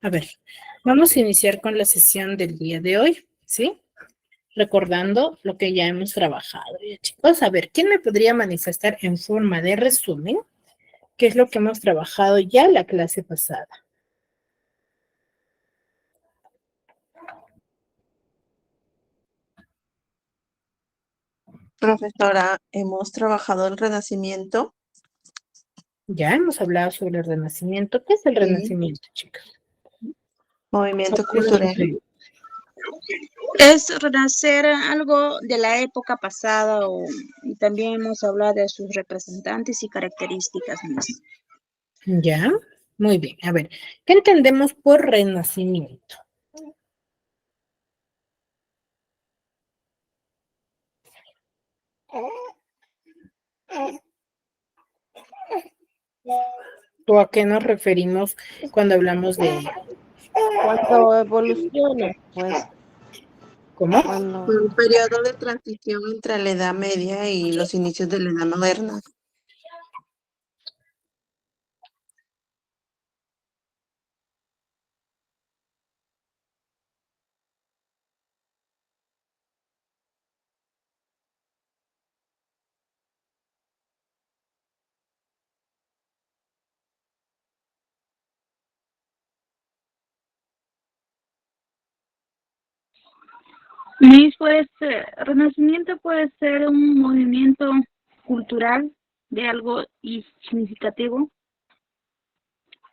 A ver, vamos a iniciar con la sesión del día de hoy, ¿sí? Recordando lo que ya hemos trabajado. Ya, chicos, a ver, ¿quién me podría manifestar en forma de resumen qué es lo que hemos trabajado ya la clase pasada? Profesora, hemos trabajado el Renacimiento. Ya hemos hablado sobre el Renacimiento. ¿Qué es el Sí. Renacimiento, chicos? Movimiento cultural. Es renacer algo de la época pasada y también hemos hablado de sus representantes y características mismas. Ya, muy bien. A ver, ¿qué entendemos por renacimiento? ¿O a qué nos referimos cuando hablamos de ello? Cuando evoluciona, pues. ¿Cómo? Cuando... Un periodo de transición entre la Edad Media y los inicios de la Edad Moderna. Pues, Renacimiento puede ser un movimiento cultural de algo significativo,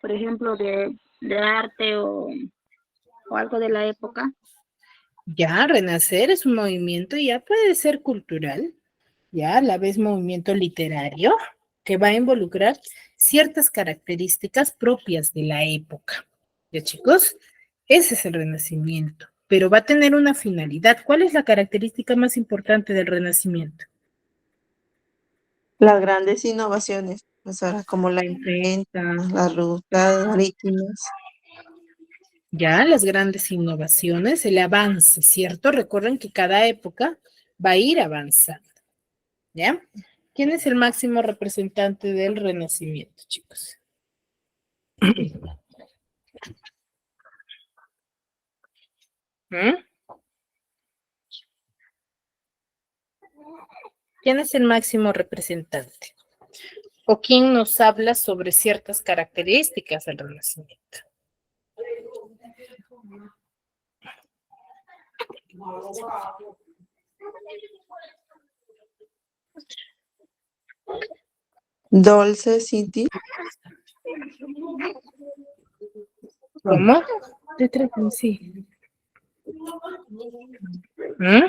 por ejemplo, de arte o algo de la época. Ya, renacer es un movimiento, ya puede ser cultural, ya a la vez movimiento literario, que va a involucrar ciertas características propias de la época. ¿Ya, chicos? Ese es el Renacimiento, pero va a tener una finalidad. ¿Cuál es la característica más importante del Renacimiento? Las grandes innovaciones, profesora, como la imprenta, las rutas marítimas. Ya, las grandes innovaciones, el avance, ¿cierto? Recuerden que cada época va a ir avanzando, ¿ya? ¿Quién es el máximo representante del Renacimiento, chicos? ¿Mm? ¿Quién es el máximo representante? ¿O quién nos habla sobre ciertas características del Renacimiento? Dulce City. ¿Cómo? Sí. ¿Mm?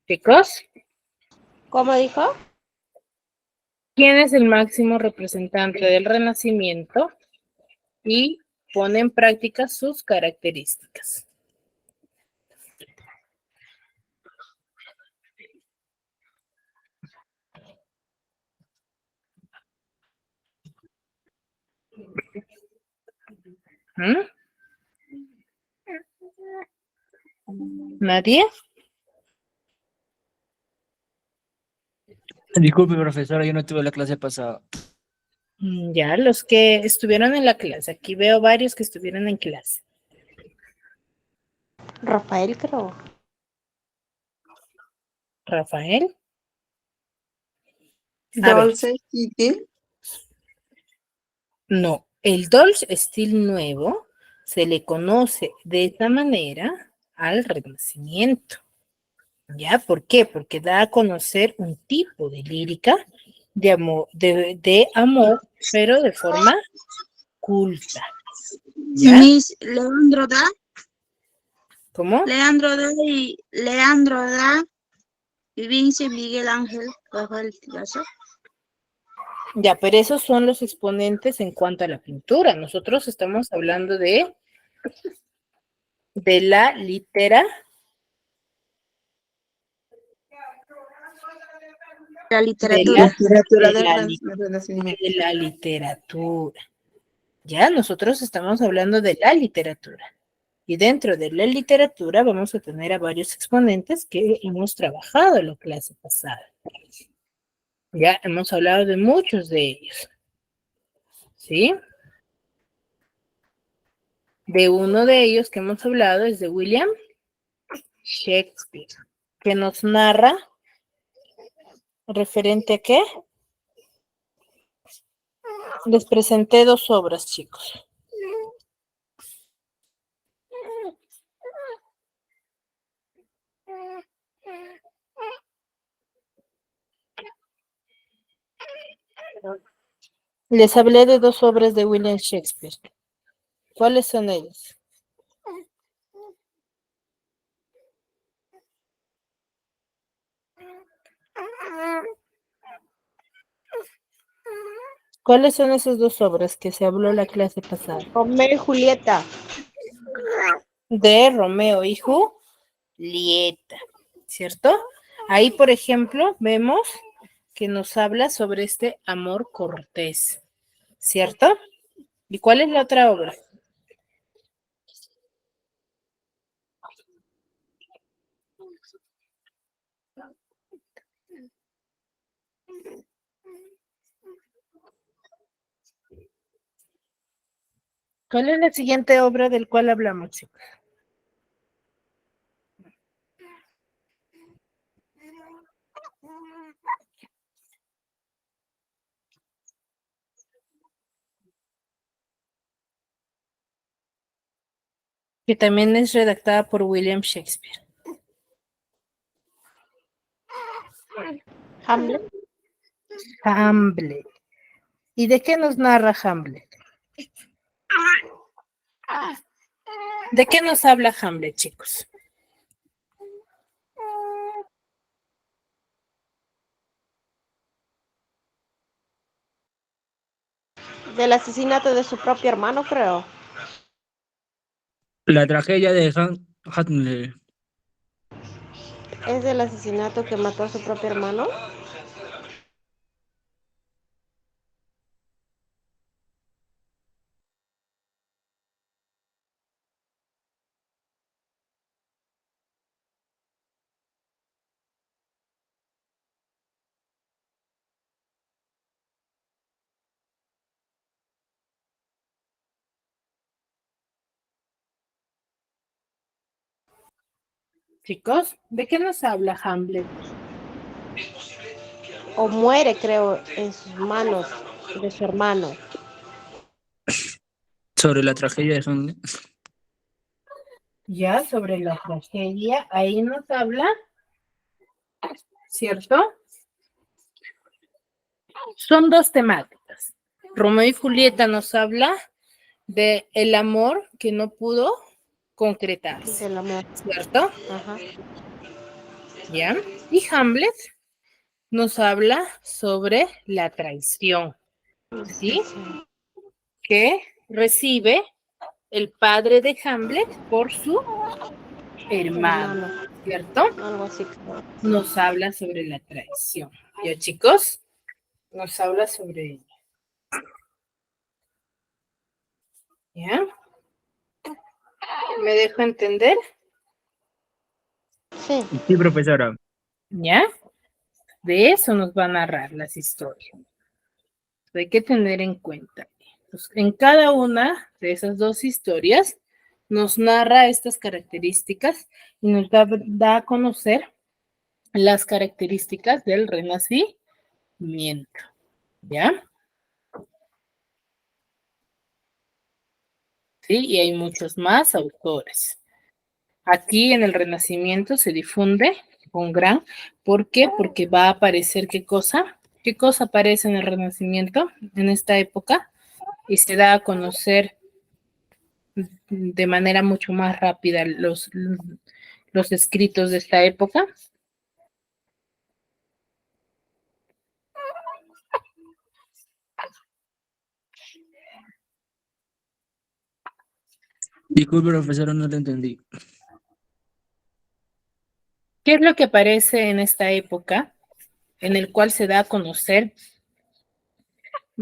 ¿Chicos? ¿Cómo dijo? ¿Quién es el máximo representante del Renacimiento? Y pone en práctica sus características. ¿Mm? ¿Nadie? Disculpe, profesora, yo no tuve la clase pasada. Ya, los que estuvieron en la clase. Aquí veo varios que estuvieron en clase. Rafael, creo. Rafael. Dulce City. No, el Dolce Stil nuevo se le conoce de esta manera al Renacimiento. ¿Ya? ¿Por qué? Porque da a conocer un tipo de lírica de amor, pero de forma culta. ¿Ya? Miss Leandro Da. ¿Cómo? Leandro Da y Vince Miguel Ángel Rafael Picasso. Ya, pero esos son los exponentes en cuanto a la pintura. Nosotros estamos hablando de la literatura. La literatura. De la literatura. Ya, nosotros estamos hablando de la literatura. Y dentro de la literatura vamos a tener a varios exponentes que hemos trabajado en la clase pasada. Ya hemos hablado de muchos de ellos. ¿Sí? De uno de ellos que hemos hablado es de William Shakespeare, que nos narra referente a qué. Les presenté dos obras, chicos. Les hablé de dos obras de William Shakespeare. ¿Cuáles son ellas? ¿Cuáles son esas dos obras que se habló la clase pasada? Romeo y Julieta. De Romeo y Julieta, ¿cierto? Ahí, por ejemplo, vemos que nos habla sobre este amor cortés, ¿cierto? ¿Y cuál es la otra obra? ¿Cuál es la siguiente obra del cual hablamos, chicos? Que también es redactada por William Shakespeare. Hamlet. Hamlet. ¿Y de qué nos narra Hamlet? ¿De qué nos habla Hamlet, chicos? Del asesinato de su propio hermano, creo. La tragedia de Hamlet. ¿Es del asesinato que mató a su propio hermano? Chicos, ¿de qué nos habla Hamlet? O muere, creo, en sus manos de su hermano. Sobre la tragedia de Hamlet. Ya sobre la tragedia, ahí nos habla, ¿cierto? Son dos temáticas. Romeo y Julieta nos habla de el amor que no pudo concretarse, Del amor. ¿cierto? Ajá. ¿Ya? Y Hamlet nos habla sobre la traición, ¿sí? Que recibe el padre de Hamlet por su hermano, ¿cierto? Algo así, creo. Nos habla sobre la traición. ¿Ya, chicos? Nos habla sobre ella. ¿Ya? ¿Me dejo entender? Sí. Sí, profesora. ¿Ya? De eso nos va a narrar las historias. Hay que tener en cuenta. Pues, en cada una de esas dos historias nos narra estas características y nos da a conocer las características del renacimiento. ¿Ya? Sí, y hay muchos más autores. Aquí en el Renacimiento se difunde con gran, ¿por qué? Porque va a aparecer ¿qué cosa? ¿Qué cosa aparece en el Renacimiento en esta época? Y se da a conocer de manera mucho más rápida los escritos de esta época. Disculpe, profesora, no te entendí. ¿Qué es lo que aparece en esta época en el cual se da a conocer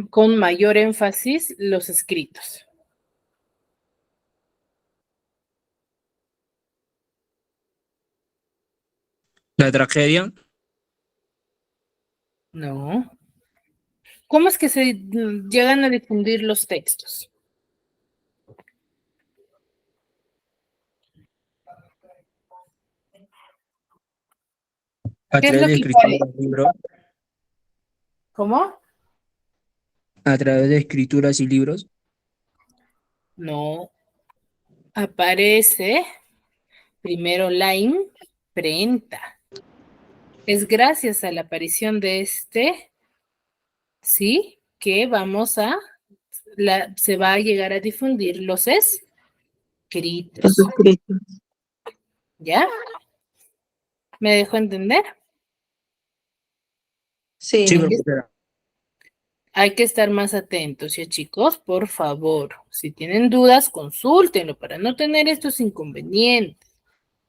con mayor énfasis los escritos? La tragedia. No. ¿Cómo es que se llegan a difundir los textos? A ¿Qué es través lo de que pone? escrituras, libros, ¿Cómo? a través de escrituras y libros. No, aparece primero la imprenta. Es gracias a la aparición de este, ¿sí? Que se va a llegar a difundir los Los escritos. escritos. ¿Ya? ¿Me dejo entender? Sí, Sí, profesora. Hay que estar más atentos, ¿ya chicos? Por favor, si tienen dudas, consúltenlo para no tener estos inconvenientes.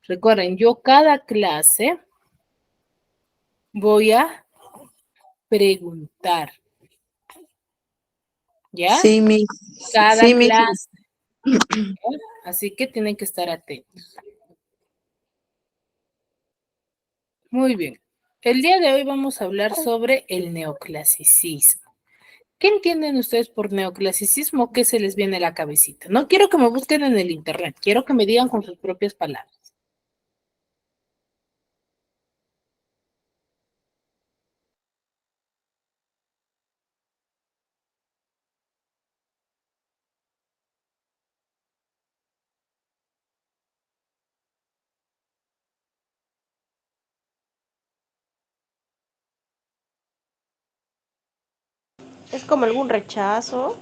Recuerden, yo cada clase voy a preguntar, ¿ya? sí, mis, Cada sí, mis, clase, ¿ya? Así que tienen que estar atentos. Muy bien. El día de hoy vamos a hablar sobre el neoclasicismo. ¿Qué entienden ustedes por neoclasicismo? ¿Qué se les viene a la cabecita? No quiero que me busquen en el internet, quiero que me digan con sus propias palabras. Es como algún rechazo.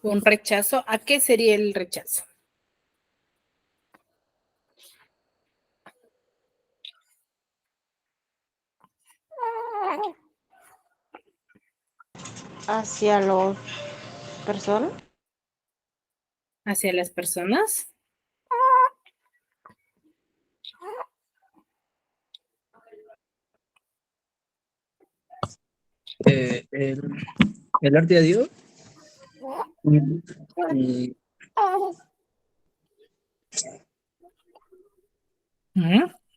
Un rechazo, ¿a qué sería el rechazo? Hacia las personas. ¿Hacia las personas? Eh, el, el arte de Dios. Y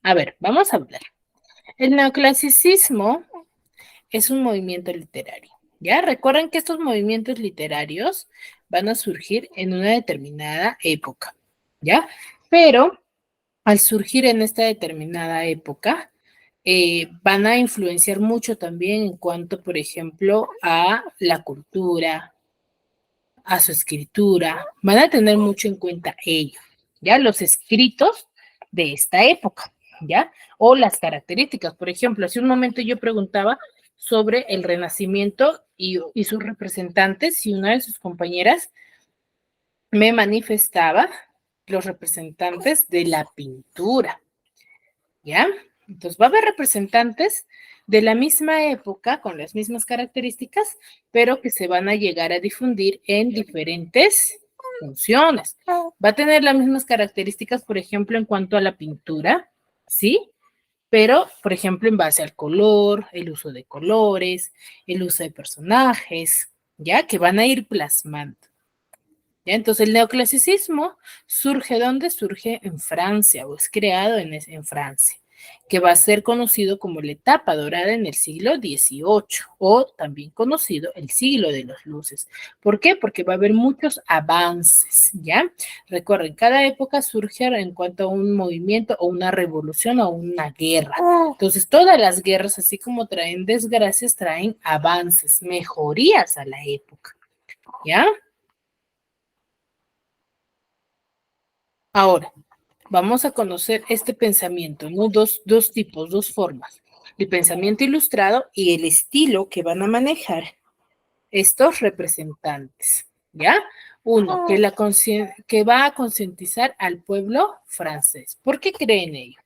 A ver, vamos a hablar. El neoclasicismo es un movimiento literario. ¿Ya? Recuerden que estos movimientos literarios van a surgir en una determinada época. ¿Ya? Pero al surgir en esta determinada época, van a influenciar mucho también en cuanto, por ejemplo, a la cultura, a su escritura, van a tener mucho en cuenta ello, ¿ya? Los escritos de esta época, ¿ya? O las características. Por ejemplo, hace un momento yo preguntaba sobre el Renacimiento y sus representantes y una de sus compañeras me manifestaba los representantes de la pintura, ¿ya? Entonces va a haber representantes de la misma época, con las mismas características, pero que se van a llegar a difundir en diferentes funciones. Va a tener las mismas características, por ejemplo, en cuanto a la pintura, ¿sí? Pero, por ejemplo, en base al color, el uso de colores, el uso de personajes, ¿ya? Que van a ir plasmando. ¿Ya? Entonces, el neoclasicismo surge ¿dónde? Surge en Francia, o es creado en Francia, que va a ser conocido como la etapa dorada en el siglo XVIII, o también conocido el siglo de las luces. ¿Por qué? Porque va a haber muchos avances, ¿ya? Recuerden, cada época surge en cuanto a un movimiento, o una revolución, o una guerra. Entonces, todas las guerras, así como traen desgracias, traen avances, mejorías a la época, ¿ya? Ahora, vamos a conocer este pensamiento, ¿no? Dos tipos, dos formas. El pensamiento ilustrado y el estilo que van a manejar estos representantes, ¿ya? Uno, que va a concientizar al pueblo francés. ¿Por qué creen ello?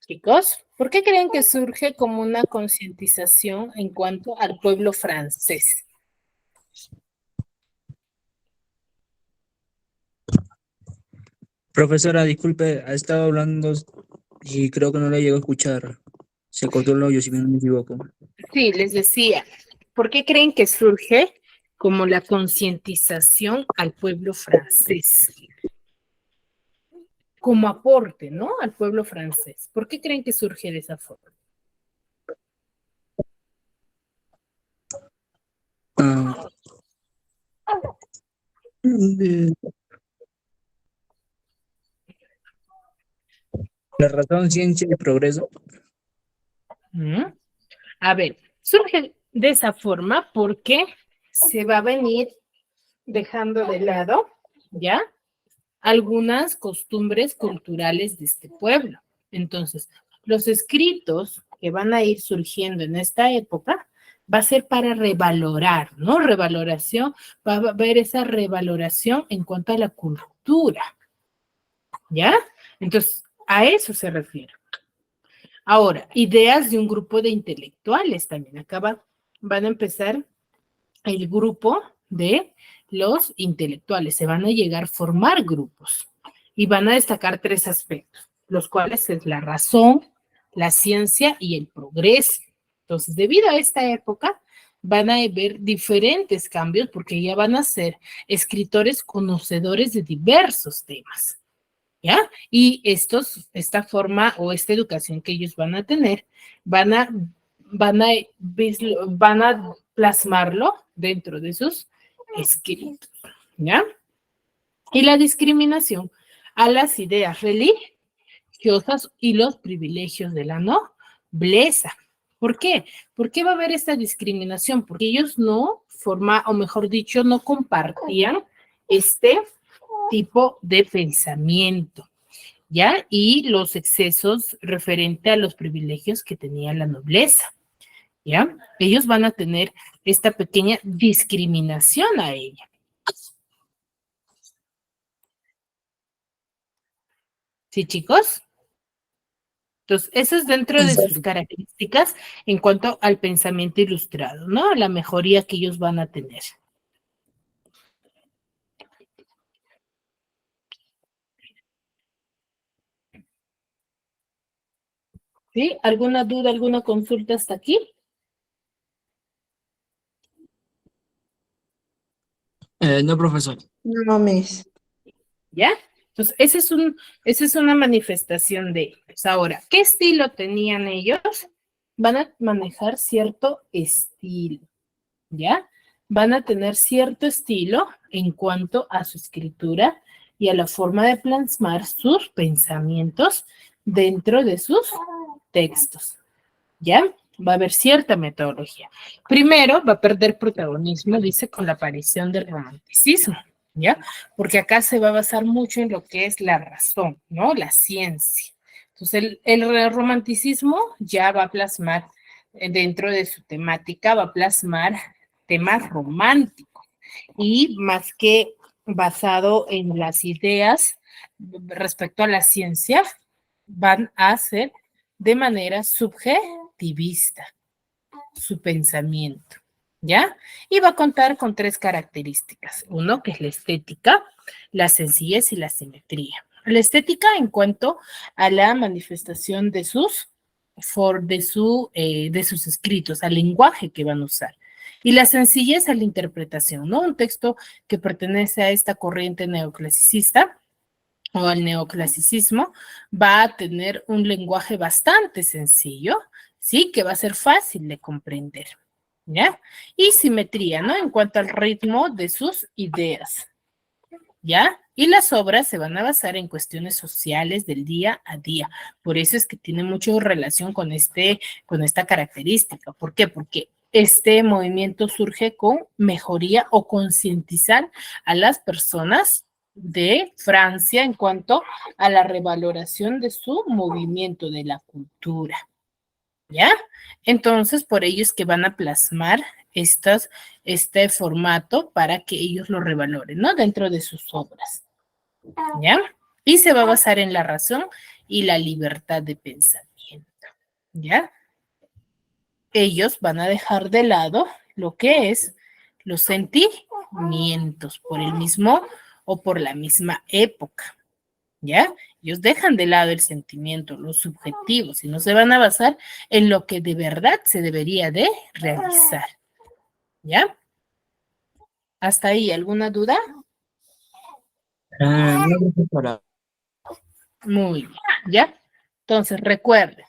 Chicos, ¿por qué creen que surge como una concientización en cuanto al pueblo francés? Profesora, disculpe, ha estado hablando y creo que no la llego a escuchar. Se cortó el audio, si no me equivoco. Sí, les decía, ¿por qué creen que surge como la concientización al pueblo francés? Como aporte, ¿no? Al pueblo francés. ¿Por qué creen que surge de esa forma? Ah, de- la razón, ciencia y progreso. ¿Mm? A ver, surge de esa forma porque se va a venir dejando de lado, ¿ya? Algunas costumbres culturales de este pueblo. Entonces, los escritos que van a ir surgiendo en esta época va a ser para revalorar, ¿no? Revaloración, va a haber esa revaloración en cuanto a la cultura, ¿ya? Entonces, a eso se refiere. Ahora, ideas de un grupo de intelectuales también. Van a empezar el grupo de los intelectuales. Se van a llegar a formar grupos y van a destacar tres aspectos, los cuales es la razón, la ciencia y el progreso. Entonces, debido a esta época, van a haber diferentes cambios porque ya van a ser escritores conocedores de diversos temas. ¿Ya? Y esta forma o esta educación que ellos van a tener, van a, van a, van a plasmarlo dentro de sus escritos, ¿ya? Y la discriminación a las ideas religiosas y los privilegios de la nobleza. ¿Por qué? ¿Por qué va a haber esta discriminación? Porque ellos no o mejor dicho, no compartían este tipo de pensamiento. ¿Ya? Y los excesos referente a los privilegios que tenía la nobleza, ¿ya? Ellos van a tener esta pequeña discriminación a ella. ¿Sí, chicos? Entonces, eso es dentro de sus características en cuanto al pensamiento ilustrado, ¿no? La mejoría que ellos van a tener. ¿Sí? ¿Alguna duda, alguna consulta hasta aquí? No, profesor. No, mis. ¿Ya? Entonces, esa es una manifestación de ellos. Ahora, ¿qué estilo tenían ellos? Van a manejar cierto estilo, ¿ya? Van a tener cierto estilo en cuanto a su escritura y a la forma de plasmar sus pensamientos dentro de sus textos, ¿ya? Va a haber cierta metodología. Primero, va a perder protagonismo, dice, con la aparición del romanticismo, ¿ya? Porque acá se va a basar mucho en lo que es la razón, ¿no? La ciencia. Entonces, el romanticismo ya va a plasmar dentro de su temática, va a plasmar temas románticos y más que basado en las ideas respecto a la ciencia, van a ser de manera subjetivista su pensamiento, ¿ya? Y va a contar con tres características. Uno, que es la estética, la sencillez y la simetría. La estética en cuanto a la manifestación de de sus escritos, al lenguaje que van a usar. Y la sencillez a la interpretación, ¿no? Un texto que pertenece a esta corriente neoclasicista o al neoclasicismo, va a tener un lenguaje bastante sencillo, ¿sí? Que va a ser fácil de comprender, ¿ya? Y simetría, ¿no? En cuanto al ritmo de sus ideas, ¿ya? Y las obras se van a basar en cuestiones sociales del día a día. Por eso es que tiene mucha relación con esta característica. ¿Por qué? Porque este movimiento surge con mejoría o concientizar a las personas de Francia en cuanto a la revaloración de su movimiento de la cultura, ¿ya? Entonces, por ello es que van a plasmar este formato para que ellos lo revaloren, ¿no? Dentro de sus obras, ¿ya? Y se va a basar en la razón y la libertad de pensamiento. ¿ya? Ellos van a dejar de lado lo que es los sentimientos por el mismo o por la misma época, ¿ya? Ellos dejan de lado el sentimiento, los subjetivos, y no se van a basar en lo que de verdad se debería de realizar, ¿ya? ¿Hasta ahí alguna duda? No, profesora. Muy bien, ¿ya? Entonces, recuerden,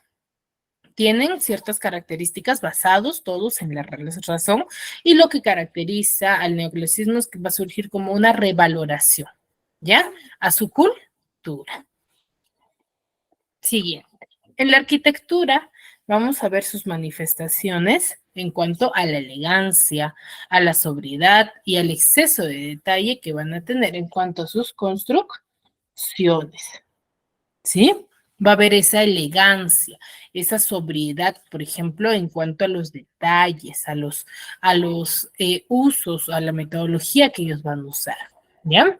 tienen ciertas características basados todos en la razón y lo que caracteriza al neoclasicismo es que va a surgir como una revaloración, ¿ya? A su cultura. Siguiente. En la arquitectura vamos a ver sus manifestaciones en cuanto a la elegancia, a la sobriedad y al exceso de detalle que van a tener en cuanto a sus construcciones. ¿Sí? Va a haber esa elegancia, esa sobriedad, por ejemplo, en cuanto a los detalles, a los usos, a la metodología que ellos van a usar, ¿ya?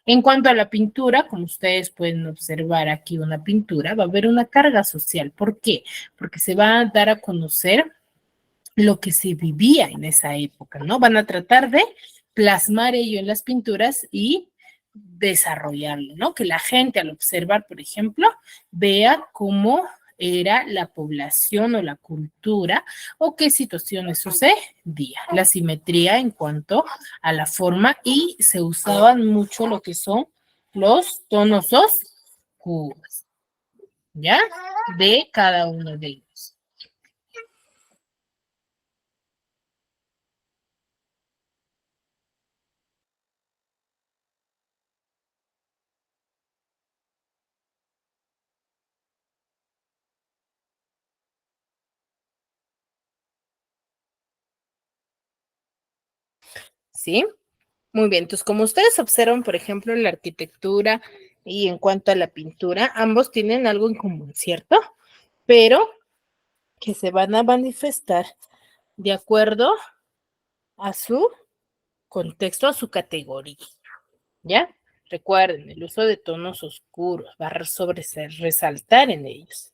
En cuanto a la pintura, como ustedes pueden observar aquí una pintura, va a haber una carga social. ¿Por qué? Porque se va a dar a conocer lo que se vivía en esa época, ¿no? Van a tratar de plasmar ello en las pinturas y desarrollarlo, ¿no? Que la gente al observar, por ejemplo, vea cómo era la población o la cultura o qué situaciones sucedía, la simetría en cuanto a la forma y se usaban mucho lo que son los tonos oscuros, ¿ya? De cada uno de ellos. ¿Sí? Muy bien, entonces como ustedes observan, por ejemplo, en la arquitectura y en cuanto a la pintura, ambos tienen algo en común, ¿cierto? Pero que se van a manifestar de acuerdo a su contexto, a su categoría, ¿ya? Recuerden, el uso de tonos oscuros va a resaltar en ellos.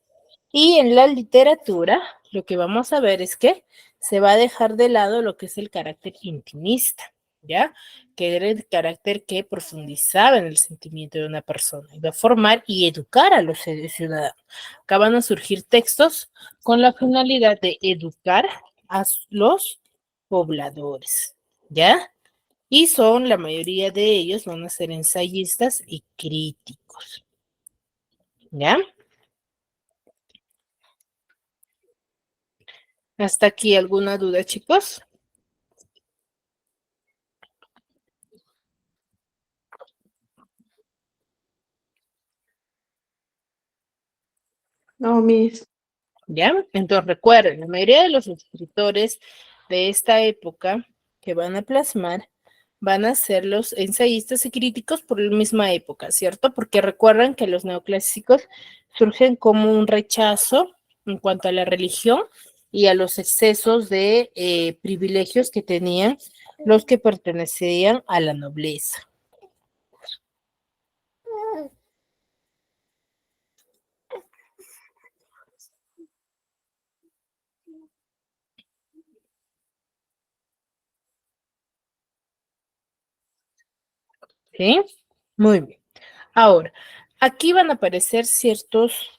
Y en la literatura, lo que vamos a ver es que se va a dejar de lado lo que es el carácter intimista, ¿ya? Que era el carácter que profundizaba en el sentimiento de una persona, iba a formar y educar a los ciudadanos. Acá van a surgir textos con la finalidad de educar a los pobladores, ¿ya? Y son, la mayoría de ellos van a ser ensayistas y críticos, ¿ya? ¿Hasta aquí alguna duda, chicos? No, mis. ¿Ya? Entonces recuerden, la mayoría de los escritores de esta época que van a plasmar van a ser los ensayistas y críticos por la misma época, ¿cierto? Porque recuerden que los neoclásicos surgen como un rechazo en cuanto a la religión y a los excesos de privilegios que tenían los que pertenecían a la nobleza. ¿Sí? Muy bien. Ahora, aquí van a aparecer ciertos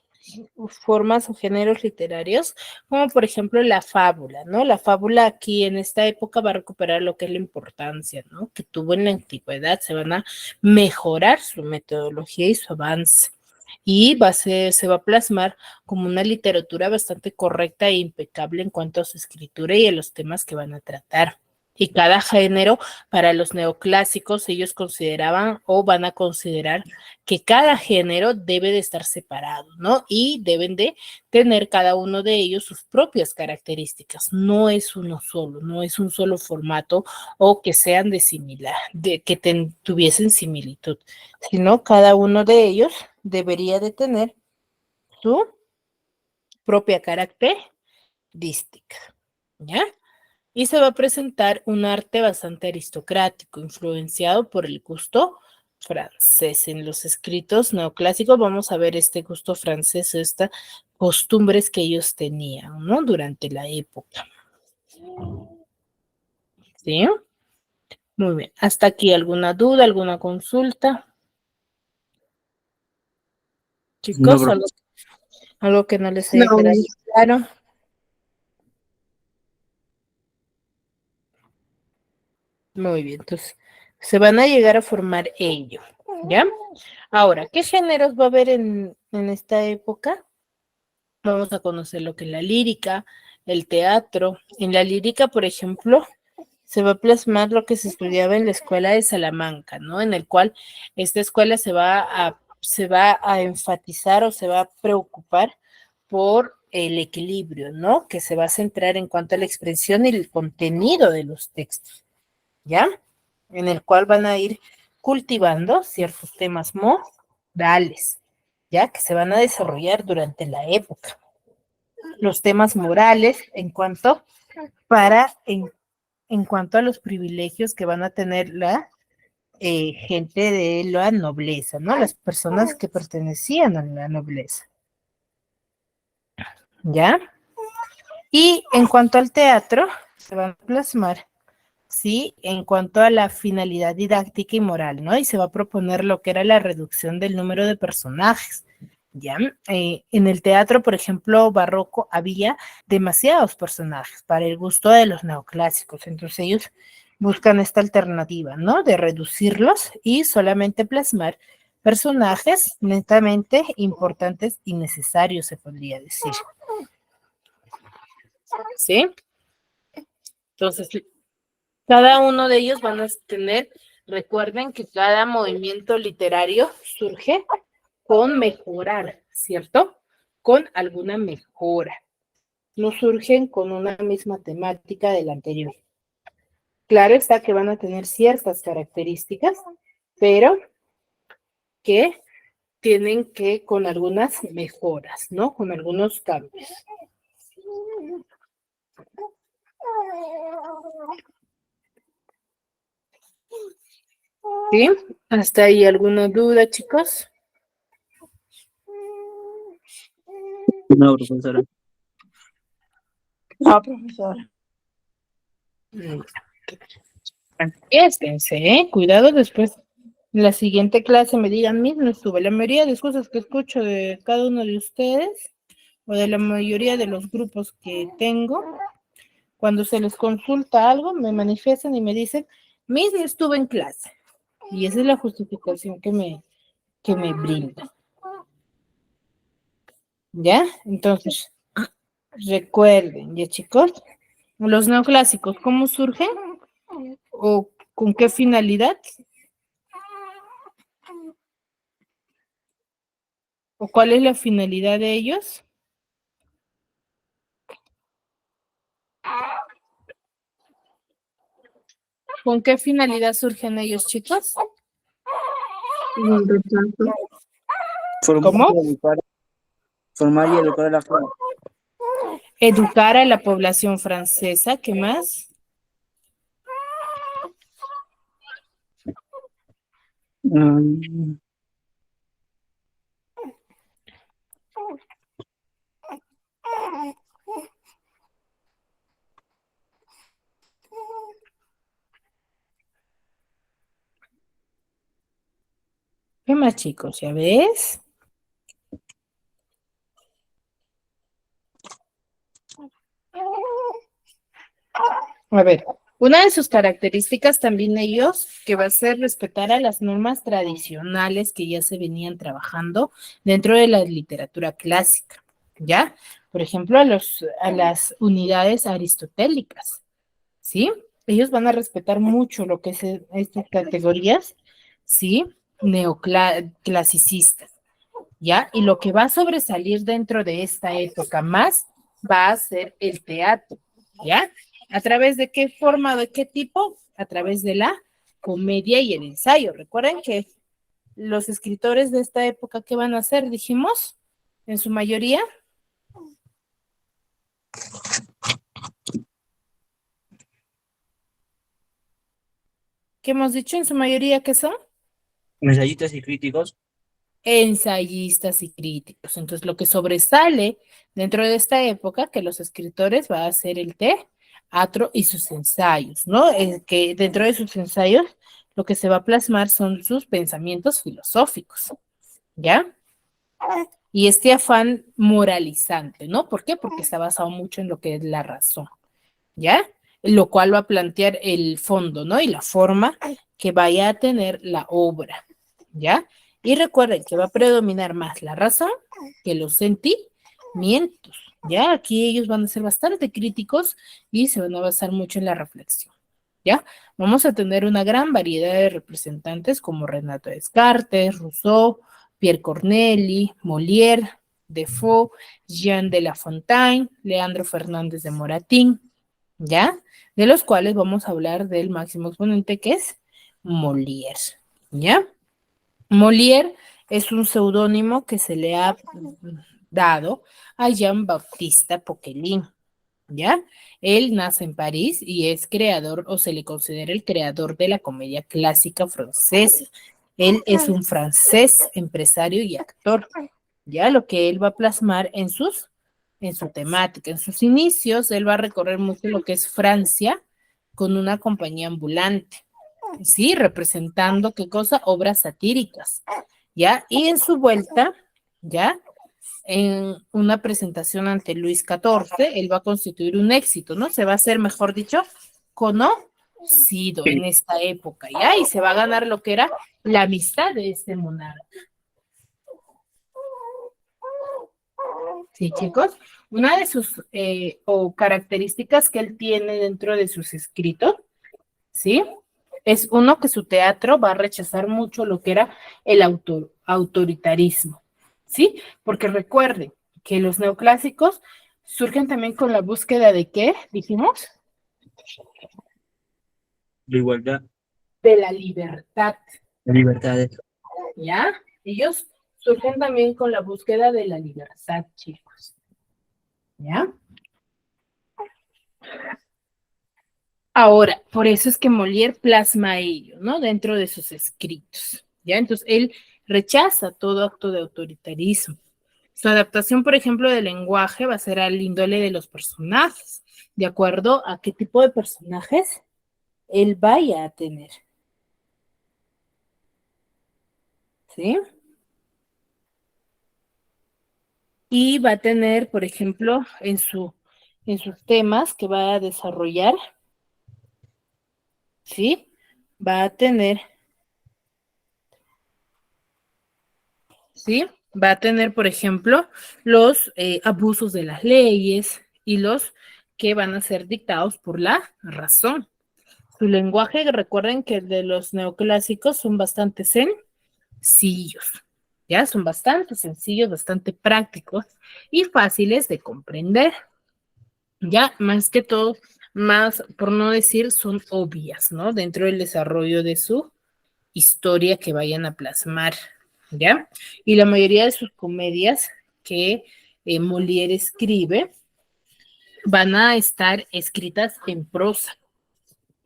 formas o géneros literarios, como por ejemplo la fábula, ¿no? La fábula aquí en esta época va a recuperar lo que es la importancia, ¿no? Que tuvo en la antigüedad, se van a mejorar su metodología y su avance. Y se va a plasmar como una literatura bastante correcta e impecable en cuanto a su escritura y a los temas que van a tratar. Y cada género, para los neoclásicos, ellos consideraban o van a considerar que cada género debe de estar separado, ¿no? Y deben de tener cada uno de ellos sus propias características. No es uno solo, no es un solo formato o que sean que tuviesen similitud, sino cada uno de ellos debería de tener su propia característica, ¿ya? Y se va a presentar un arte bastante aristocrático, influenciado por el gusto francés. En los escritos neoclásicos vamos a ver este gusto francés, esta costumbres que ellos tenían, ¿no? Durante la época. ¿Sí? Muy bien. ¿Hasta aquí alguna duda, alguna consulta? No, Chicos, algo que no les haya No, quedado claro. Muy bien, entonces se van a llegar a formar ello, ¿ya? Ahora, ¿qué géneros va a haber en esta época? Vamos a conocer lo que es la lírica, el teatro. En la lírica, por ejemplo, se va a plasmar lo que se estudiaba en la escuela de Salamanca, ¿no? En el cual esta escuela se va a enfatizar o se va a preocupar por el equilibrio, ¿no? Que se va a centrar en cuanto a la expresión y el contenido de los textos, ¿ya? En el cual van a ir cultivando ciertos temas morales, ¿ya? Que se van a desarrollar durante la época. Los temas morales en cuanto a los privilegios que van a tener la gente de la nobleza, ¿no? Las personas que pertenecían a la nobleza, ¿ya? Y en cuanto al teatro, se van a plasmar, ¿sí? En cuanto a la finalidad didáctica y moral, ¿no? Y se va a proponer lo que era la reducción del número de personajes, ¿ya? En el teatro, por ejemplo, barroco, había demasiados personajes para el gusto de los neoclásicos, entonces ellos buscan esta alternativa, ¿no? De reducirlos y solamente plasmar personajes netamente importantes y necesarios, se podría decir, ¿sí? Entonces, cada uno de ellos van a tener, recuerden que cada movimiento literario surge con mejorar, ¿cierto? Con alguna mejora. No surgen con una misma temática del anterior. Claro está que van a tener ciertas características, pero que tienen que con algunas mejoras, ¿no? Con algunos cambios. ¿Sí? ¿Hasta ahí alguna duda, chicos? no, profesora. no, profesora. Piénsense, cuidado después. En la siguiente clase me digan, mismo estuve. La mayoría de las cosas que escucho de cada uno de ustedes, o de la mayoría de los grupos que tengo, cuando se les consulta algo, me manifiestan y me dicen, mismo estuve en clase. Y esa es la justificación que me brindan. ¿Ya? Entonces, recuerden, ya chicos, los neoclásicos, ¿cómo surgen? ¿O con qué finalidad? ¿O cuál es la finalidad de ellos? ¿Con qué finalidad surgen ellos, chicos? Un rechazo. ¿Cómo? Formar y educar a la gente. Educar a la población francesa, ¿qué más? Mm, ¿Qué más, chicos? ¿Ya ves? A ver, una de sus características también ellos, que va a ser respetar a las normas tradicionales que ya se venían trabajando dentro de la literatura clásica, ¿ya? Por ejemplo, a las unidades aristotélicas, ¿sí? Ellos van a respetar mucho lo que es estas categorías, ¿sí? Neoclasicistas, ¿ya? Y lo que va a sobresalir dentro de esta época más va a ser el teatro, ¿ya? ¿A través de qué forma, de qué tipo? A través de la comedia y el ensayo. Recuerden que los escritores de esta época, ¿qué van a hacer? Dijimos, en su mayoría. ¿Qué hemos dicho? En su mayoría, ¿qué son? ensayistas y críticos. ensayistas y críticos. Entonces, lo que sobresale dentro de esta época, que los escritores va a ser el teatro y sus ensayos, ¿no? Que dentro de sus ensayos lo que se va a plasmar son sus pensamientos filosóficos, ¿ya? Y este afán moralizante, ¿no? ¿Por qué? Porque está basado mucho en lo que es la razón, ¿ya? Lo cual va a plantear el fondo, ¿no? Y la forma que vaya a tener la obra, ¿ya? Y recuerden que va a predominar más la razón que los sentimientos, ¿ya? Aquí ellos van a ser bastante críticos y se van a basar mucho en la reflexión, ¿ya? Vamos a tener una gran variedad de representantes como Renato Descartes, Rousseau, Pierre Corneli, Molière, Defoe, Jean de La Fontaine, Leandro Fernández de Moratín, ¿ya? De los cuales vamos a hablar del máximo exponente que es Molière, ¿ya? Molière es un seudónimo que se le ha dado a Jean-Baptiste Poquelin, ¿ya? Él nace en París y es creador, o se le considera el creador de la comedia clásica francesa. Él es un francés empresario y actor, ¿ya? Lo que él va a plasmar en su temática. En sus inicios, él va a recorrer mucho lo que es Francia con una compañía ambulante, ¿sí? Representando, ¿qué cosa? Obras satíricas, ¿ya? Y en su vuelta, ¿ya? En una presentación ante Luis XIV, él va a constituir un éxito, ¿no? Se va a hacer, mejor dicho, conocido en esta época, ¿ya? Y se va a ganar lo que era la amistad de este monarca. Sí, chicos, una de sus características que él tiene dentro de sus escritos, ¿sí? Es uno que su teatro va a rechazar mucho lo que era el autoritarismo, ¿sí? Porque recuerden que los neoclásicos surgen también con la búsqueda de ¿qué? Dijimos, La igualdad, de la libertad, la libertad. ¿ya? Ellos surgen también con la búsqueda de la libertad, chicos, ¿ya? Ahora, por eso es que Molière plasma ello, ¿no? Dentro de sus escritos, ¿ya? Entonces, él rechaza todo acto de autoritarismo. Su adaptación, por ejemplo, del lenguaje va a ser al índole de los personajes, de acuerdo a qué tipo de personajes él vaya a tener, ¿sí? Y va a tener, por ejemplo, en sus temas que va a desarrollar, ¿sí? Va a tener, ¿sí? Va a tener, por ejemplo, los abusos de las leyes y los que van a ser dictados por la razón. Su lenguaje, recuerden que el de los neoclásicos son bastante sencillos, ¿ya? Son bastante sencillos, bastante prácticos y fáciles de comprender, ¿ya? Más que todo, más, por no decir, son obvias, ¿no? Dentro del desarrollo de su historia que vayan a plasmar, ¿ya? Y la mayoría de sus comedias que Molière escribe van a estar escritas en prosa,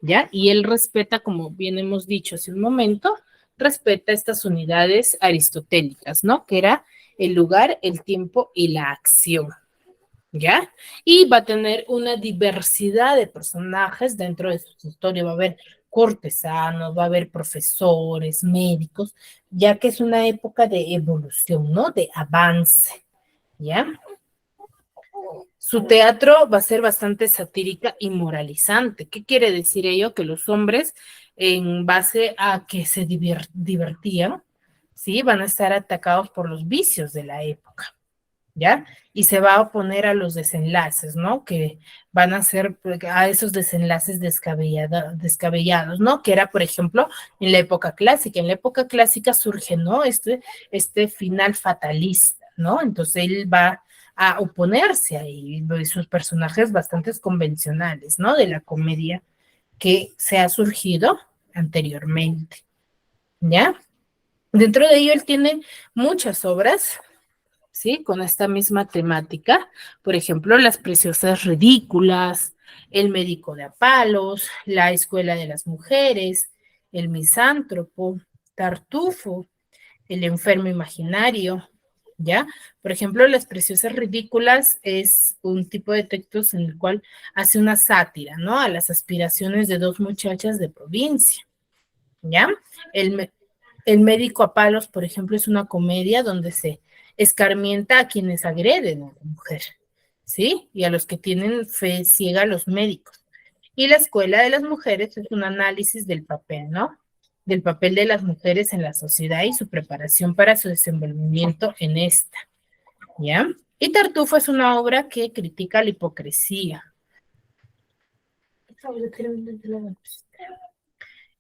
¿ya? Y él respeta, como bien hemos dicho hace un momento, respeta estas unidades aristotélicas, ¿no? Que era el lugar, el tiempo y la acción, ¿ya? Y va a tener una diversidad de personajes dentro de su historia. Va a haber cortesanos, va a haber profesores, médicos, ya que es una época de evolución, ¿no? De avance, ¿ya? Su teatro va a ser bastante satírica y moralizante. ¿Qué quiere decir ello? Que los hombres, en base a que se divertían, ¿sí? Van a estar atacados por los vicios de la época, ¿ya? Y se va a oponer a los desenlaces, ¿no? Que van a ser a esos desenlaces descabellados, ¿no? Que era, por ejemplo, en la época clásica. En la época clásica surge, ¿no? Este final fatalista, ¿no? Entonces él va a oponerse a sus personajes bastante convencionales, ¿no? De la comedia que se ha surgido anteriormente, ¿ya? Dentro de ello él tiene muchas obras, ¿sí? Con esta misma temática, por ejemplo, Las preciosas ridículas, El médico de Apalos, La escuela de las mujeres, El misántropo, Tartufo, El enfermo imaginario, ¿ya? Por ejemplo, Las preciosas ridículas es un tipo de textos en el cual hace una sátira, ¿no? A las aspiraciones de dos muchachas de provincia, ¿ya? El, el médico a palos, por ejemplo, es una comedia donde se escarmienta a quienes agreden a la mujer, ¿sí? Y a los que tienen fe ciega a los médicos. Y la escuela de las mujeres es un análisis del papel, ¿no? Del papel de las mujeres en la sociedad y su preparación para su desenvolvimiento en esta, ¿ya? Y Tartufo es una obra que critica la hipocresía.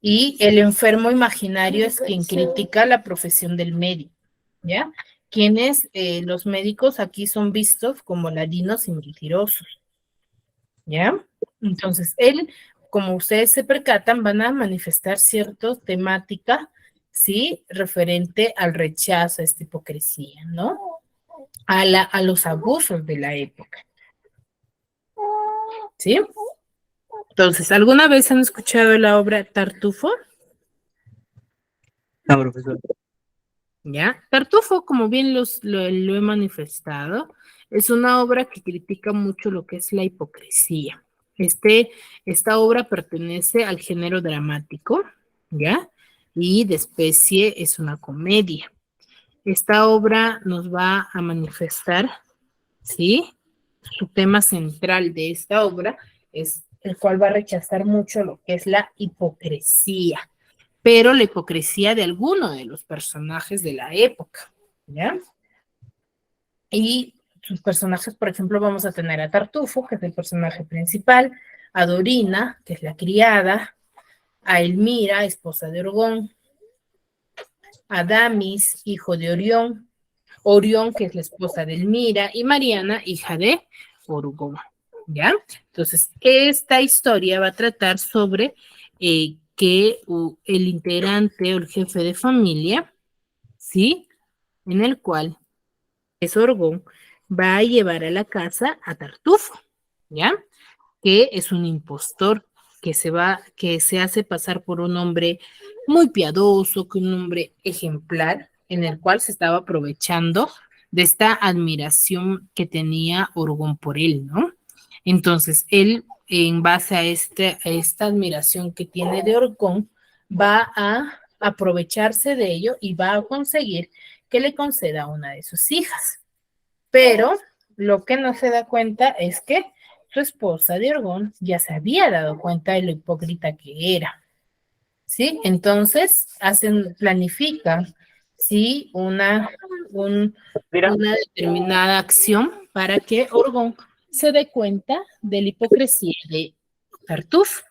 Y el enfermo imaginario es quien critica la profesión del médico, ¿ya? Quienes los médicos aquí son vistos como ladinos y mentirosos, ¿ya? Entonces, él, como ustedes se percatan, van a manifestar cierta temática, ¿sí? Referente al rechazo a esta hipocresía, ¿no? A los abusos de la época, ¿sí? Entonces, ¿alguna vez han escuchado la obra Tartufo? No, profesor. ¿Ya? Tartufo, como bien lo he manifestado, es una obra que critica mucho lo que es la hipocresía. Esta obra pertenece al género dramático, ¿ya? Y de especie es una comedia. Esta obra nos va a manifestar, ¿sí? Su tema central de esta obra es el cual va a rechazar mucho lo que es la hipocresía, pero la hipocresía de alguno de los personajes de la época, ¿ya? Y sus personajes, por ejemplo, vamos a tener a Tartufo, que es el personaje principal, a Dorina, que es la criada, a Elmira, esposa de Orgón, a Damis, hijo de Orión, Orión, que es la esposa de Elmira, y Mariana, hija de Orgón, ¿ya? Entonces, esta historia va a tratar sobre que el integrante o el jefe de familia, ¿sí? En el cual es Orgón, va a llevar a la casa a Tartufo, ¿ya? Que es un impostor que se hace pasar por un hombre muy piadoso, que un hombre ejemplar, en el cual se estaba aprovechando de esta admiración que tenía Orgón por él, ¿no? Entonces, él, en base a esta admiración que tiene de Orgón, va a aprovecharse de ello y va a conseguir que le conceda una de sus hijas. Pero lo que no se da cuenta es que su esposa de Orgón ya se había dado cuenta de lo hipócrita que era, ¿sí? Entonces planifican, ¿sí? Una determinada acción para que Orgón se dé cuenta de la hipocresía de Tartufo.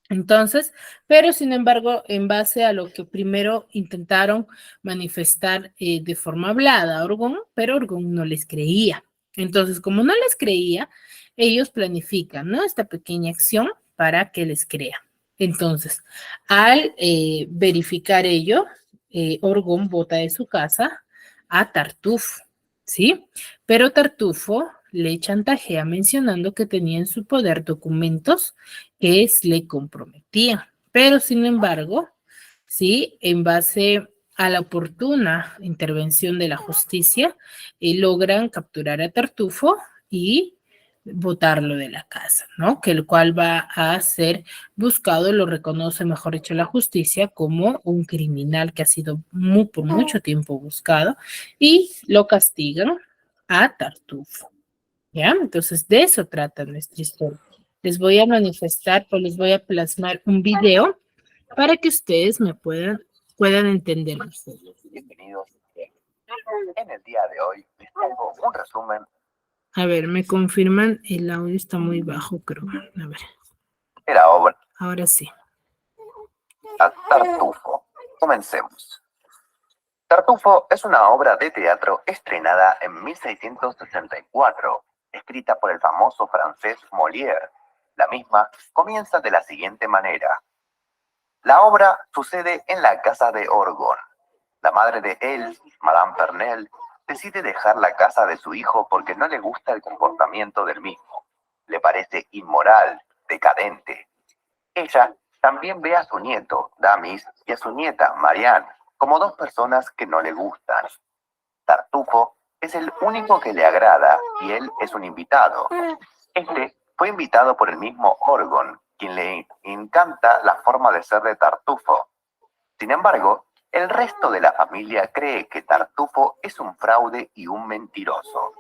Entonces, pero sin embargo, en base a lo que primero intentaron manifestar de forma hablada a Orgón, pero Orgón no les creía. Entonces, como no les creía, ellos planifican, ¿no? Esta pequeña acción para que les crea. Entonces, al verificar ello, Orgón bota de su casa a Tartufo, ¿sí? Pero Tartufo le chantajea mencionando que tenía en su poder documentos que le comprometían. Pero, sin embargo, ¿sí? En base a la oportuna intervención de la justicia, logran capturar a Tartufo y botarlo de la casa, ¿no? Que el cual va a ser buscado, lo reconoce, mejor dicho, la justicia como un criminal que ha sido por mucho tiempo buscado y lo castigan a Tartufo, ¿ya? Entonces, de eso trata nuestra historia. Les voy a manifestar o les voy a plasmar un video para que ustedes puedan entender. Bienvenidos. En el día de hoy les traigo un resumen. A ver, me confirman, el audio está muy bajo, creo. A ver. De la obra Ahora sí. Tartufo. Comencemos. Tartufo es una obra de teatro estrenada en 1664, escrita por el famoso francés Molière. La misma comienza de la siguiente manera. La obra sucede en la casa de Orgón. La madre de él, Madame Pernelle, decide dejar la casa de su hijo porque no le gusta el comportamiento del mismo. Le parece inmoral, decadente. Ella también ve a su nieto, Damis, y a su nieta, Marianne, como dos personas que no le gustan. Tartufo es el único que le agrada y él es un invitado. Este fue invitado por el mismo Orgon, quien le encanta la forma de ser de Tartufo. Sin embargo, el resto de la familia cree que Tartufo es un fraude y un mentiroso.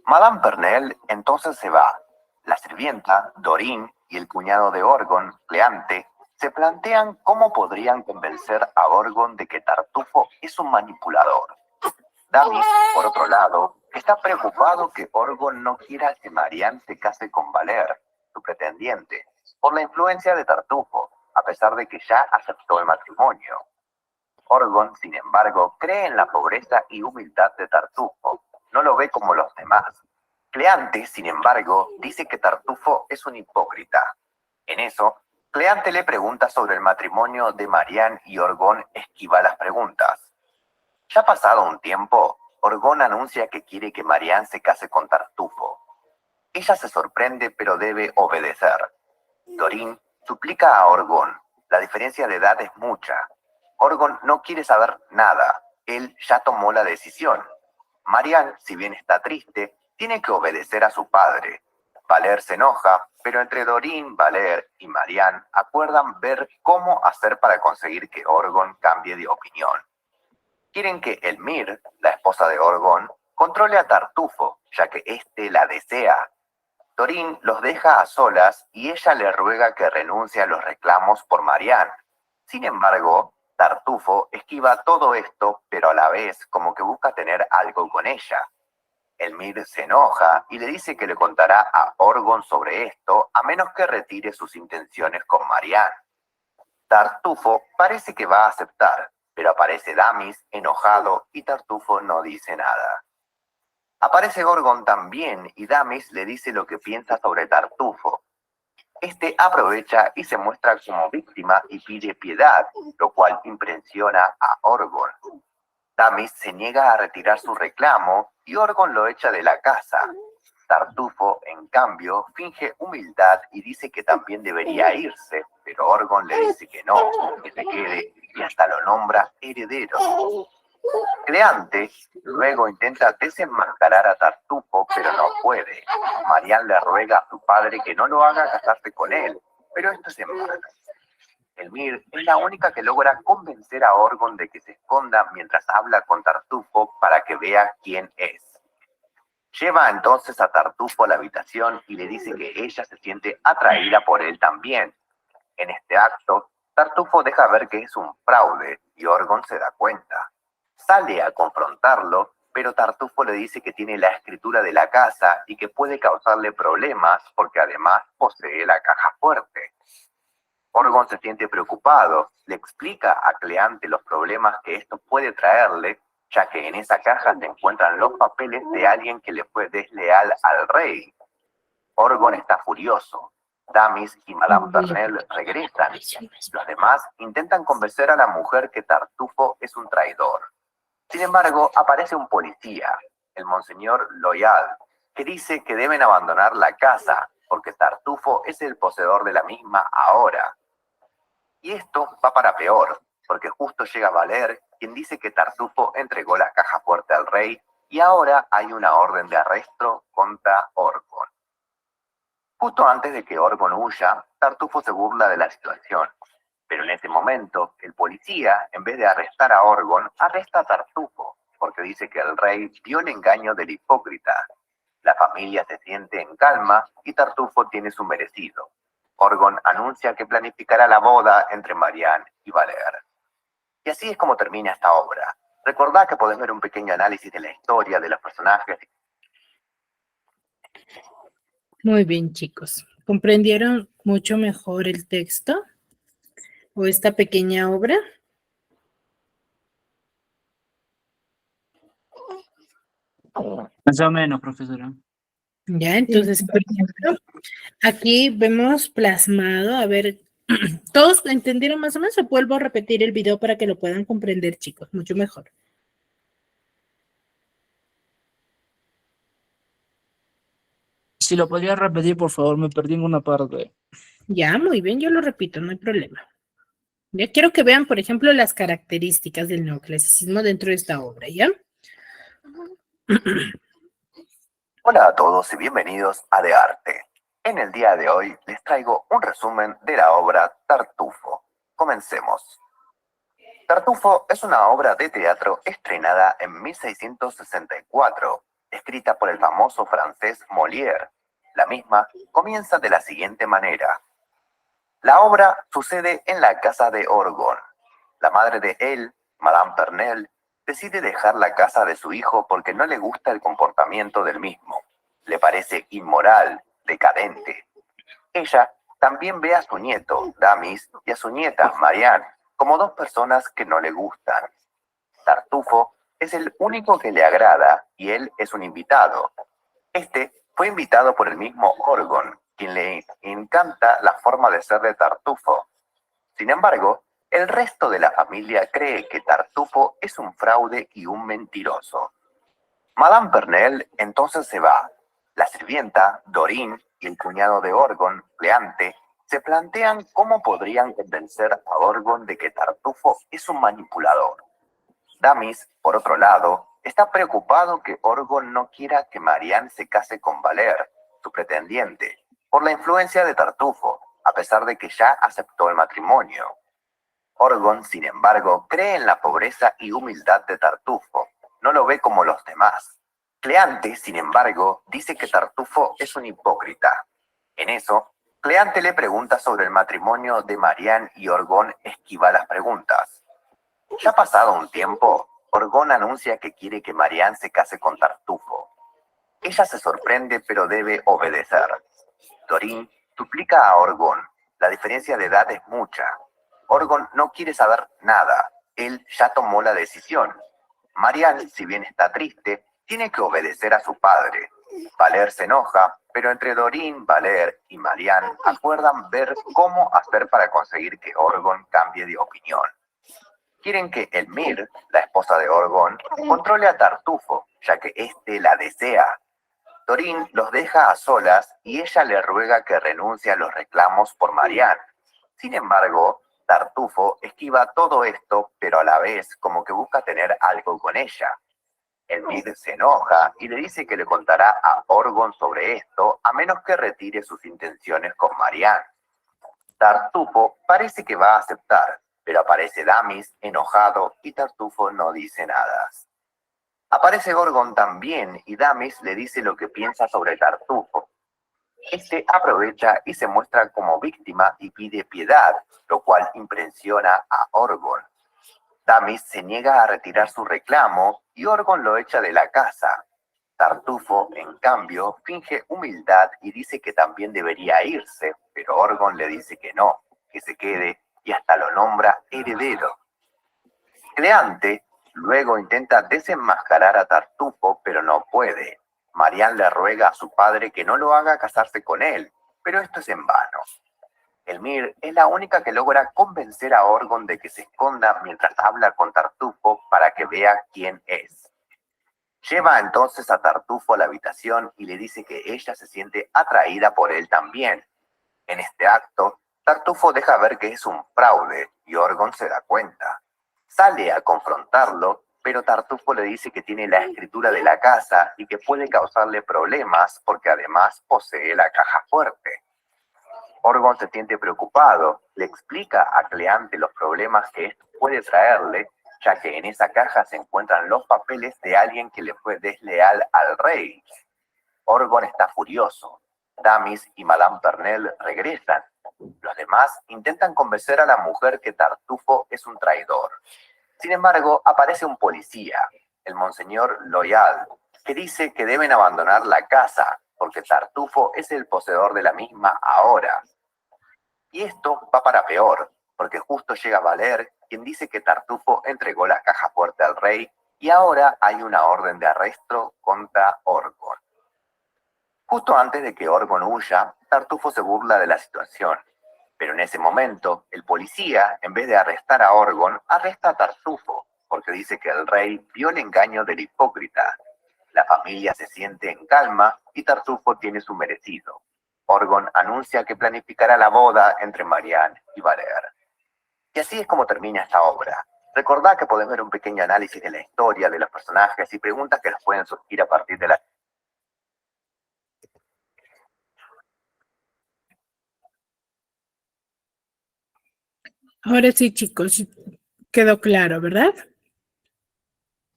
Madame Pernelle entonces se va. La sirvienta, Dorine, y el cuñado de Orgon, Cleante, se plantean cómo podrían convencer a Orgon de que Tartufo es un manipulador. Damis, por otro lado, está preocupado que Orgon no quiera que Marianne se case con Valer, su pretendiente, por la influencia de Tartufo, a pesar de que ya aceptó el matrimonio. Orgon, sin embargo, cree en la pobreza y humildad de Tartufo. No lo ve como los demás. Cleante, sin embargo, dice que Tartufo es un hipócrita. En eso, Cleante le pregunta sobre el matrimonio de Marianne y Orgon esquiva las preguntas. Ya pasado un tiempo, Orgon anuncia que quiere que Marianne se case con Tartufo. Ella se sorprende pero debe obedecer. Dorine suplica a Orgon. La diferencia de edad es mucha. Orgon no quiere saber nada. Él ya tomó la decisión. Marianne, si bien está triste, tiene que obedecer a su padre. Valer se enoja, pero entre Dorine, Valer y Marianne acuerdan ver cómo hacer para conseguir que Orgon cambie de opinión. Quieren que Elmire, la esposa de Orgon, controle a Tartufo, ya que éste la desea. Dorine los deja a solas y ella le ruega que renuncie a los reclamos por Marianne. Sin embargo, Tartufo esquiva todo esto, pero a la vez como que busca tener algo con ella. Elmire se enoja y le dice que le contará a Orgon sobre esto a menos que retire sus intenciones con Marianne. Tartufo parece que va a aceptar, pero aparece Damis enojado y Tartufo no dice nada. Aparece Orgon también y Damis le dice lo que piensa sobre Tartufo. Este aprovecha y se muestra como víctima y pide piedad, lo cual impresiona a Orgon. Damis se niega a retirar su reclamo y Orgon lo echa de la casa. Tartufo, en cambio, finge humildad y dice que también debería irse, pero Orgon le dice que no, que se quede y hasta lo nombra heredero. Cleante luego intenta desenmascarar a Tartufo, pero no puede. Marianne le ruega a su padre que no lo haga casarse con él, pero esto es en vano. Elmire es la única que logra convencer a Orgon de que se esconda mientras habla con Tartufo para que vea quién es. Lleva entonces a Tartufo a la habitación y le dice que ella se siente atraída por él también. En este acto, Tartufo deja ver que es un fraude y Orgon se da cuenta. Sale a confrontarlo, pero Tartufo le dice que tiene la escritura de la casa y que puede causarle problemas porque además posee la caja fuerte. Orgon se siente preocupado, le explica a Cleante los problemas que esto puede traerle, ya que en esa caja se encuentran los papeles de alguien que le fue desleal al rey. Orgon está furioso. Damis y Madame Pernelle regresan. Los demás intentan convencer a la mujer que Tartufo es un traidor. Sin embargo, aparece un policía, el Monseñor Loyal, que dice que deben abandonar la casa porque Tartufo es el poseedor de la misma ahora. Y esto va para peor, porque justo llega Valer, quien dice que Tartufo entregó la caja fuerte al rey y ahora hay una orden de arresto contra Orgon. Justo antes de que Orgon huya, Tartufo se burla de la situación. Pero en ese momento, el policía, en vez de arrestar a Orgon, arresta a Tartufo, porque dice que el rey vio el engaño del hipócrita. La familia se siente en calma y Tartufo tiene su merecido. Orgon anuncia que planificará la boda entre Marianne y Valer. Y así es como termina esta obra. Recordad que podés ver un pequeño análisis de la historia, de los personajes. Muy bien, chicos. ¿Comprendieron mucho mejor el texto o esta pequeña obra? Más o menos, profesora. Ya, entonces, por ejemplo, aquí vemos plasmado, a ver, ¿todos entendieron más o menos? O vuelvo a repetir el video para que lo puedan comprender, chicos, mucho mejor. Si lo podría repetir, por favor, me perdí en una parte. Ya, muy bien, yo lo repito, no hay problema. Ya quiero que vean, por ejemplo, las características del neoclasicismo dentro de esta obra, ¿ya? Hola a todos y bienvenidos a De Arte. En el día de hoy les traigo un resumen de la obra Tartufo. Comencemos. Tartufo es una obra de teatro estrenada en 1664, escrita por el famoso francés Molière. La misma comienza de la siguiente manera. La obra sucede en la casa de Orgon. La madre de él, Madame Pernelle, decide dejar la casa de su hijo porque no le gusta el comportamiento del mismo. Le parece inmoral, decadente. Ella también ve a su nieto, Damis, y a su nieta, Marianne, como dos personas que no le gustan. Tartufo es el único que le agrada y él es un invitado. Este fue invitado por el mismo Orgon, quien le encanta la forma de ser de Tartufo. Sin embargo, el resto de la familia cree que Tartufo es un fraude y un mentiroso. Madame Pernelle entonces se va. La sirvienta, Dorine, y el cuñado de Orgon, Cleante, se plantean cómo podrían convencer a Orgon de que Tartufo es un manipulador. Damis, por otro lado, está preocupado que Orgon no quiera que Marianne se case con Valer, su pretendiente, por la influencia de Tartufo, a pesar de que ya aceptó el matrimonio. Orgon, sin embargo, cree en la pobreza y humildad de Tartufo. No lo ve como los demás. Cleante, sin embargo, dice que Tartufo es un hipócrita. En eso, Cleante le pregunta sobre el matrimonio de Marianne y Orgon esquiva las preguntas. Ya pasado un tiempo, Orgon anuncia que quiere que Marianne se case con Tartufo. Ella se sorprende pero debe obedecer. Dorine suplica a Orgon. La diferencia de edad es mucha. Orgon no quiere saber nada. Él ya tomó la decisión. Marianne, si bien está triste, tiene que obedecer a su padre. Valer se enoja, pero entre Dorine, Valer y Marianne acuerdan ver cómo hacer para conseguir que Orgon cambie de opinión. Quieren que Elmire, la esposa de Orgon, controle a Tartufo, ya que éste la desea. Dorine los deja a solas y ella le ruega que renuncie a los reclamos por Marianne. Sin embargo, Tartufo esquiva todo esto, pero a la vez como que busca tener algo con ella. Elmire se enoja y le dice que le contará a Orgon sobre esto, a menos que retire sus intenciones con Marianne. Tartufo parece que va a aceptar, pero aparece Damis enojado y Tartufo no dice nada. Aparece Orgon también y Damis le dice lo que piensa sobre Tartufo. Este aprovecha y se muestra como víctima y pide piedad, lo cual impresiona a Orgon. Damis se niega a retirar su reclamo y Orgon lo echa de la casa. Tartufo, en cambio, finge humildad y dice que también debería irse, pero Orgon le dice que no, que se quede y hasta lo nombra heredero. Cleante luego intenta desenmascarar a Tartufo, pero no puede. Marianne le ruega a su padre que no lo haga casarse con él, pero esto es en vano. Elmire es la única que logra convencer a Orgon de que se esconda mientras habla con Tartufo para que vea quién es. Lleva entonces a Tartufo a la habitación y le dice que ella se siente atraída por él también. En este acto, Tartufo deja ver que es un fraude y Orgon se da cuenta. Sale a confrontarlo, pero Tartufo le dice que tiene la escritura de la casa y que puede causarle problemas porque además posee la caja fuerte. Orgon se siente preocupado, le explica a Cleante los problemas que esto puede traerle, ya que en esa caja se encuentran los papeles de alguien que le fue desleal al rey. Orgon está furioso. Damis y Madame Pernelle regresan. Los demás intentan convencer a la mujer que Tartufo es un traidor. Sin embargo, aparece un policía, el Monseñor Loyal, que dice que deben abandonar la casa, porque Tartufo es el poseedor de la misma ahora. Y esto va para peor, porque justo llega Valer, quien dice que Tartufo entregó la caja fuerte al rey, y ahora hay una orden de arresto contra Orgon. Justo antes de que Orgon huya, Tartufo se burla de la situación. Pero en ese momento, el policía, en vez de arrestar a Orgon, arresta a Tartufo, porque dice que el rey vio el engaño del hipócrita. La familia se siente en calma y Tartufo tiene su merecido. Orgon anuncia que planificará la boda entre Marianne y Valer. Y así es como termina esta obra. Recordá que podés ver un pequeño análisis de la historia, de los personajes y preguntas que nos pueden surgir a partir de la... Ahora sí, chicos, quedó claro, ¿verdad?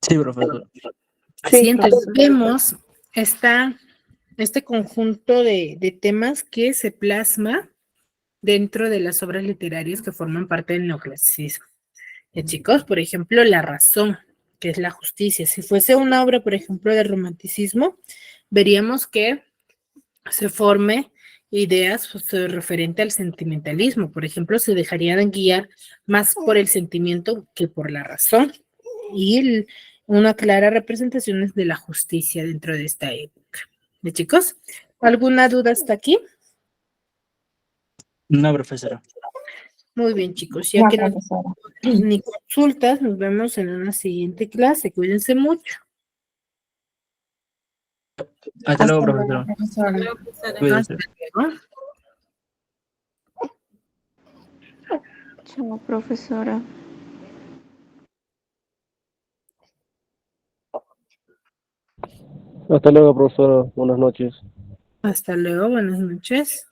Sí, profesor. Sí, entonces vemos este conjunto de temas que se plasma dentro de las obras literarias que forman parte del neoclasicismo. Chicos, por ejemplo, la razón, que es la justicia. Si fuese una obra, por ejemplo, de romanticismo, veríamos que se forme ideas referente al sentimentalismo. Por ejemplo, se dejarían guiar más por el sentimiento que por la razón. Y una clara representación de la justicia dentro de esta época. ¿De chicos? ¿Alguna duda hasta aquí? No, profesora. Muy bien, chicos. Ya No, que no profesora. ni consultas, nos vemos en una siguiente clase. Cuídense mucho. Hasta luego, Hasta profesora. luego, profesora. Cuídese. Hasta luego. Chao, profesora. Hasta luego, profesora. Buenas noches. Hasta luego. Buenas noches.